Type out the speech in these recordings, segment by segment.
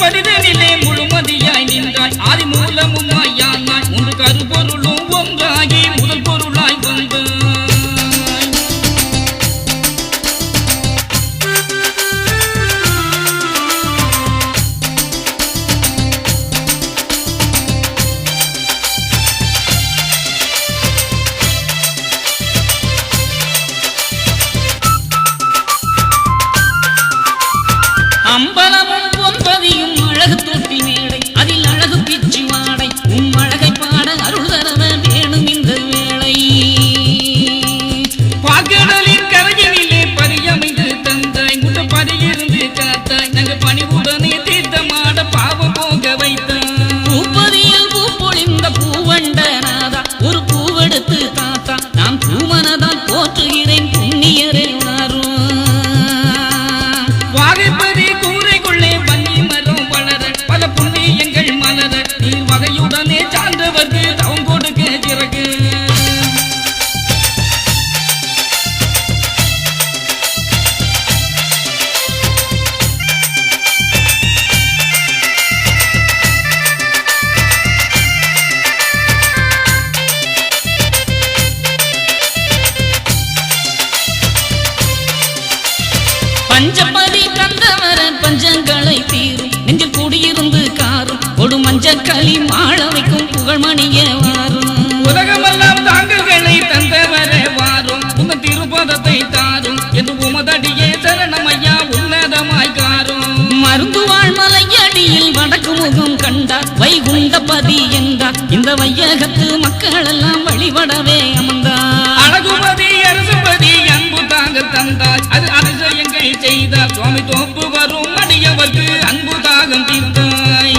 படிதனிலே முழுமதியாய் நின்றாய் ஆதி மூலமும் மாயானாய் மூன்று கருப்பொருளும் ஒன்றாகி முதல் பொருளாய் வந்தாய். அம்பலமும் பொன்பதியும் அழகு தொட்டி மேடை அதில் அழகு பிச்சு வாடை அழகை பாட அருள் தரவ வேணும் இந்த வேளை. பாக்கடலின் கரையினிலே பரியமைந்து தந்தாய் முட்ட பரியிருந்து காத்தாய் நாங்கள் பணிவுடனே தீர்த்தமாட பாவம் போக வைத்தாய். பூப்பதியில் பூப்பொழிந்த பூவண்ட நாதா ஒரு பூவெடுத்து தாத்தா நான் பூமனதான் போற்றுகிறேன் புண்ணியரே வாரும். வாகைப்பதி கூரைக்குள்ளே பன்னி மரம் வளர பல புண்ணியங்கள் மலர நீர் வகையுடனே சார்ந்தவர்க்கு தவம் கொடுக்க சிறகு. பஞ்சப்பதி கந்தவர பஞ்சங்களை தீரும் நெஞ்சில் கூடியிருந்து காரும் கொடு மஞ்சக்களி மாள வைக்கும் புகழ்மணிய வாரும். உலகமெல்லாம் தாங்கல்களை தந்தவர வாரும் உங்க திருப்பதத்தை தாரும் என்று உமதடியே சரணமையா உன்னதமாய் காரும். மருந்து வாழ்மலையடியில் வடக்கு முகம் கண்டார் வைகுண்டபதி என்றார் இந்த வையகத்து மக்கள் எல்லாம் வழிபடவே அமர்ந்தார். அழகுபதி அரசுபதி அன்பு தாங்க தந்தார் அது அதிசயங்கள் செய்தார் சுவாமி தோப்பு வரும் அடியவர்க்கு அன்பு தாகம் தீர்த்தாய்.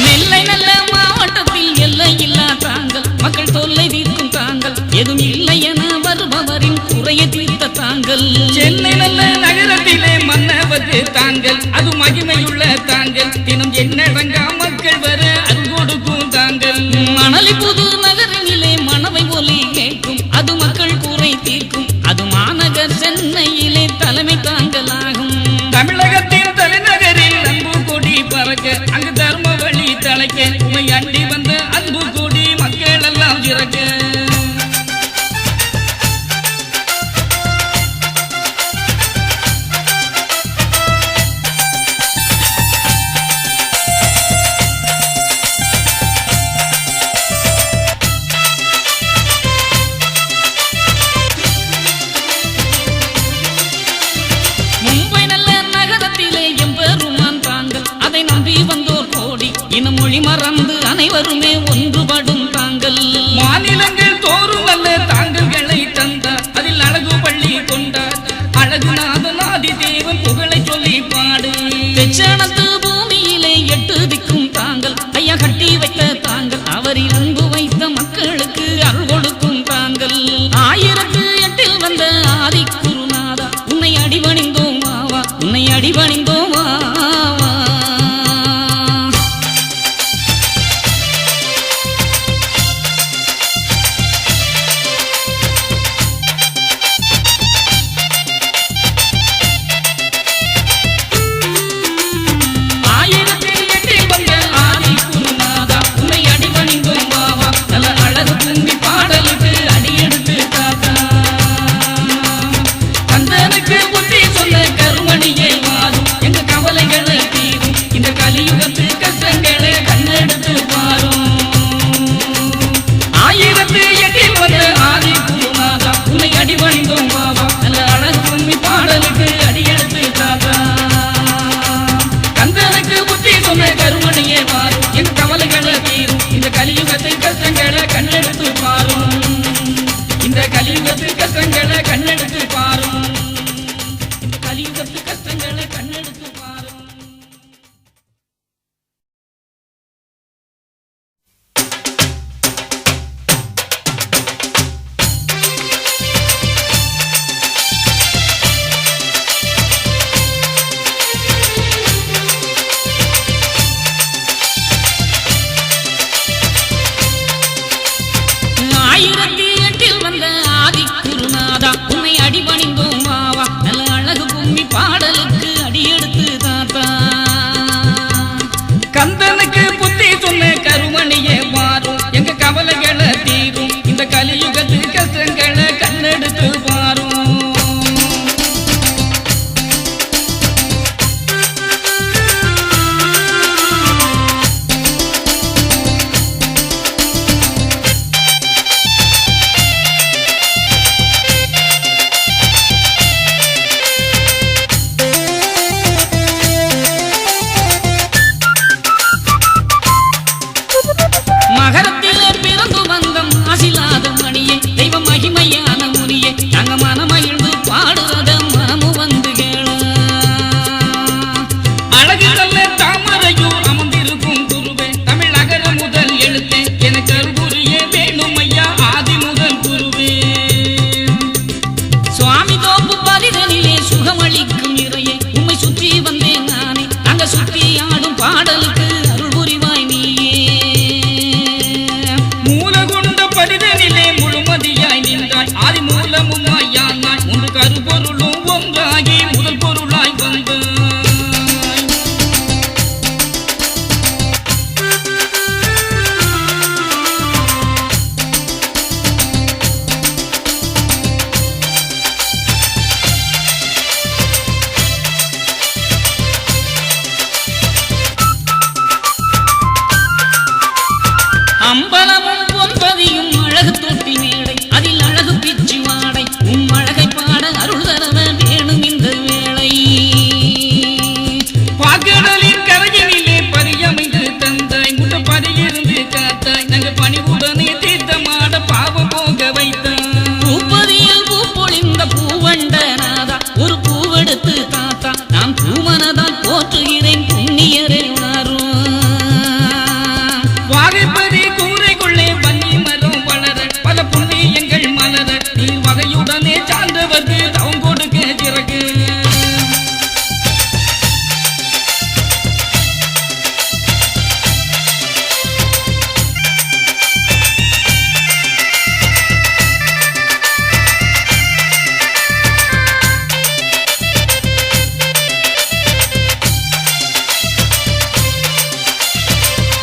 நெல்லை நல்ல மாவட்டத்தில் எல்லை இல்லா தாங்கள் மக்கள் தொல்லை தீர்க்கும் தாங்கள் எதுவும் இல்லை என வருபவரின் குறையை தீர்த்த தாங்கள். சென்னை நல்ல நகரத்திலே மன்னவது தாங்கள் அது மகிமையுள்ள தாங்கள் தினம் என்னடங்கா மக்கள் வர அருள் கொடுக்கும் தாங்கள். மணலி புது நகரினிலே மணவை ஒலி கேட்கும் அது மக்கள் குறை தீர்க்கும் அது மாநகர் சென்னையிலே தலைமை தாங்களாகும். தமிழகத்தின் தலைநகரில் அன்பு கொடி பறக்க அங்கு தர்ம வழி தலைக்க உமை அண்டி வந்த அன்பு கொடி மக்கள் எல்லாம் சிறக்க. மும்பை நல்ல நகரத்திலே எம்பெருமான் தாங்கள் அதை நம்பி வந்தோர் கோடி இன மொழி மறந்து அனைவருமே ஒன்றுபடும் தாங்கள். மாநிலங்கள் தோறும் நல்ல தாங்கல்களை தந்தார் அதில் அழகு பள்ளி கொண்டார் அழகுநாதன் ஆதி தேவன் புகழை சொல்லி பாடு. தெச்சனத்து பூமியிலே எட்டு திக்கும் தாங்கள் ஐயா கட்டி வைத்த தாங்கள் அவரில் அன்பு வைத்த மக்களுக்கு அருள் கொடுக்கும் தாங்கள். 1008 வந்த ஆதி குருநாதா உன்னை அடிபணிந்தோம் ஆவா உன்னை அடிபணிந்தோம் ஆவா. மனிதனிலே முழுமதியாய் நின்றாய் ஆதி மூலமுமாய் யானாய் ஒன்று கருப்பொருளும் ஒன்றாகி முதல் பொருளாய் வந்தாய். அம்பலமும் பொன்பதியும் அழகு தொட்டி மேடை அதில் அழகு பிச்சு வாடை அழகை பாட அருள் தரவ வேணும் இந்த வேளை. பாக்கடலின் கரையினிலே பரியமைந்து தந்தாய் முட்ட பதியிருந்து காத்தாய் நாங்கள் பணிவுடனே தீர்த்தமாட பாவம் போக வைத்தாய். பூப்பதியில் பூப்பொழிந்த பூவண்ட நாதா ஒரு பூவெடுத்து தாத்தா நான் பூமனதான் போற்றுகிறேன் புண்ணியரே வாரும். வாகைப்பதி கூரைக்குள்ளே பன்னி மரம் வளர பல புண்ணியங்கள் மலர நீர் வகையுடனே சார்ந்தவர்க்கு தவம் கொடுக்க சிறகு.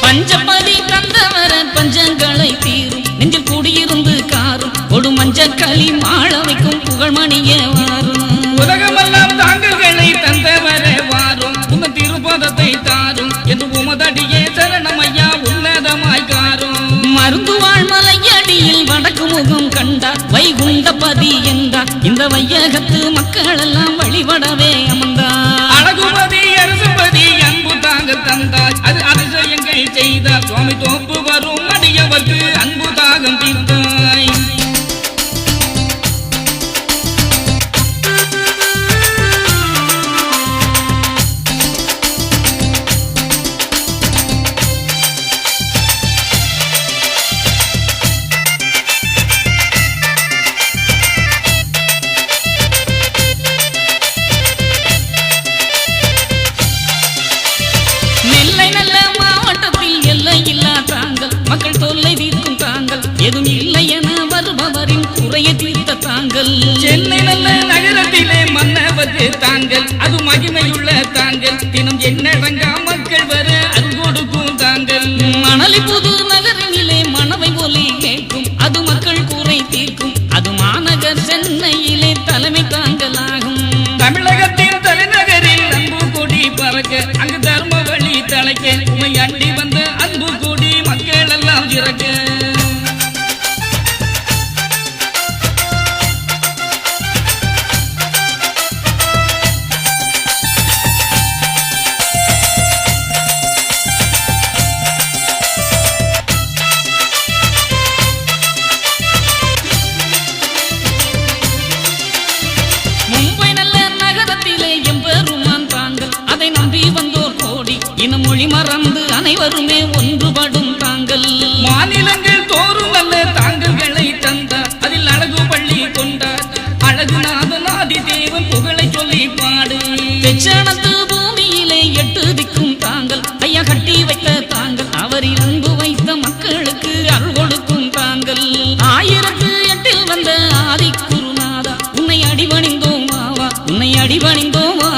பஞ்சபதி கந்தவர பஞ்சங்களை தீரும் நெஞ்சில் கூடியிருந்து காரும் கொடு மஞ்சக்களி மாள வைக்கும் புகழ்மணியே வாரும். உலகமெல்லாம் தாங்கல்களை தந்தவர வாரும் உங்க திருப்பதத்தை தாரும் என்று உமதடியே சரணமையா உன்னதமாய் காரும். மருந்து வாழ்மலையடியில் வடக்கு முகம் கண்டார் வைகுண்டபதி என்றார் இந்த வையகத்து மக்கள் எல்லாம் வழிபடவே அமர்ந்தார். அழகுபதி அரசுபதி அன்பு தாங்க தந்தார் அது அதிசயங்கள் செய்தார் சுவாமி தோப்பு வரும் அடியவர்க்கு அன்பு தாகம் தீர்த்தாய். நெல்லை நல்ல மாவட்டத்தில் எல்லை இல்லா தாங்கள் மக்கள் தொல்லை தீர்க்கும் தாங்கள் எதுவும் இல்லை என வருபவரின் குறையை தீர்த்த தாங்கள். சென்னை நல்ல நகரத்திலே மன்னவது தாங்கள் அது மகிமையுள்ள தாங்கள் தினம் எண்ணடங்கா மக்கள் வர அருள் கொடுக்கும் தாங்கள். மணலி புது நகரினிலே மணவை ஒலி கேட்கும் அது மக்கள் குறை தீர்க்கும் அது மாநகர் சென்னையிலே தலைமை தாங்களாகும். தமிழகத்தின் தலைநகரில் அன்பு கொடி பறக்க அங்கு தர்ம வழி தலைக்க உமை அண்டி வந்த அன்பு கொடி மக்கள் எல்லாம் இறக்க. மும்பை நல்ல நகரத்திலே எம்பெருமான் தாங்கள் அதை நம்பி வந்தோர் கோடி இன மொழி மறந்து அனைவருமே ஒன்றுபடும் தாங்கள். மாநிலங்கள் தோறும் நல்ல தாங்கல்களை தந்தார் அதில் அழகு பள்ளி கொண்டார் அழகுநாதன் ஆதி தேவன் புகழை சொல்லி பாடு. தெச்சனத்து பூமியிலே 8 திக்கும் தாங்கள் ஐயா கட்டி வைத்த தாங்கள் அவரில் அன்பு வைத்த மக்களுக்கு அருள் கொடுக்கும் தாங்கள். 1008 வந்த ஆதி குருநாதா உன்னை அடிபணிந்தோம் ஆவா உன்னை அடிபணிந்தோம் ஆவா.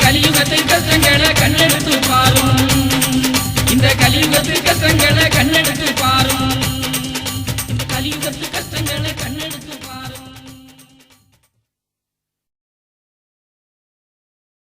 கலியுகத்தை கஷ்டங்களை கண்ணெடுத்து பாரும் இந்த கலியுகத்து